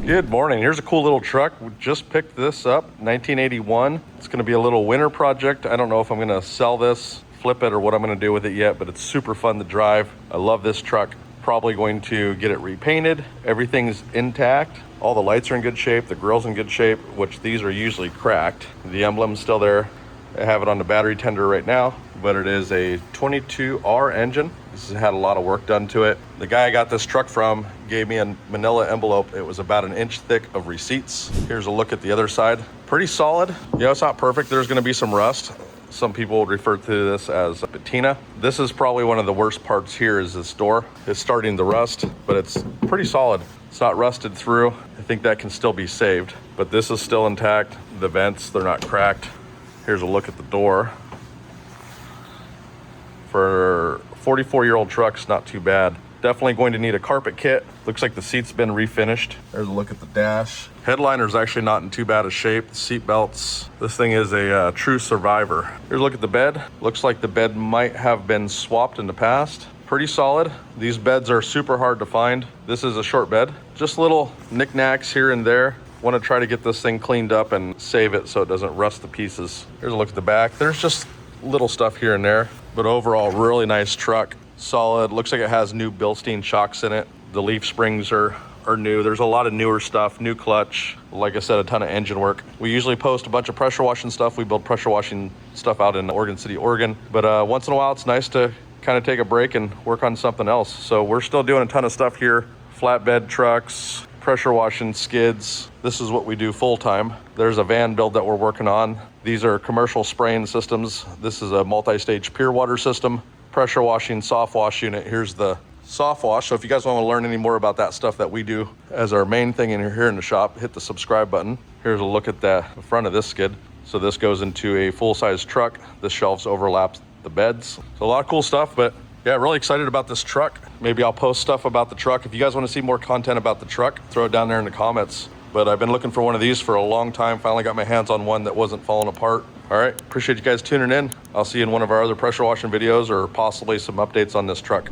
Good morning. Here's a cool little truck. We just picked this up, 1981. It's going to be a little winter project. I don't know if I'm going to sell this, flip it, or what I'm going to do with it yet, but it's super fun to drive. I love this truck. Probably going to get it repainted. Everything's intact. All the lights are in good shape. The grill's in good shape, which these are usually cracked. The emblem's still there. I have it on the battery tender right now, but it is a 22R engine. This has had a lot of work done to it. The guy I got this truck from gave me a manila envelope. It was about an inch thick of receipts. Here's a look at the other side. Pretty solid. It's not perfect. There's gonna be some rust. Some people would refer to this as patina. This is probably one of the worst parts here is this door. It's starting to rust, but it's pretty solid. It's not rusted through. I think that can still be saved, but this is still intact. The vents, they're not cracked. Here's a look at the door. For a 44-year-old truck's not too bad. Definitely going to need a carpet kit. Looks like the seat's been refinished. There's a look at the dash. Headliner's actually not in too bad a shape. The seat belts. This thing is a true survivor. Here's a look at the bed. Looks like the bed might have been swapped in the past. Pretty solid. These beds are super hard to find. This is a short bed. Just little knickknacks here and there. Want to try to get this thing cleaned up and save it so it doesn't rust to pieces. Here's a look at the back. There's just little stuff here and there, but overall really nice truck. Solid. Looks like it has new Bilstein shocks in it. The leaf springs are new. There's a lot of newer stuff, new clutch. Like I said, a ton of engine work. We usually post a bunch of pressure washing stuff. We build pressure washing stuff out in Oregon City, Oregon. But once in a while, it's nice to kind of take a break and work on something else. So we're still doing a ton of stuff here. Flatbed trucks, pressure washing skids. This is what we do full time. There's a van build that we're working on. These are commercial spraying systems. This is a multi-stage pure water system. Pressure washing, soft wash unit. Here's the soft wash. So if you guys want to learn any more about that stuff that we do as our main thing in here in the shop, hit the subscribe button. Here's a look at the front of this skid. So this goes into a full-size truck. The shelves overlap the beds. So a lot of cool stuff, but yeah, really excited about this truck. Maybe I'll post stuff about the truck. If you guys want to see more content about the truck, throw it down there in the comments. But I've been looking for one of these for a long time. Finally got my hands on one that wasn't falling apart. All right, appreciate you guys tuning in. I'll see you in one of our other pressure washing videos or possibly some updates on this truck.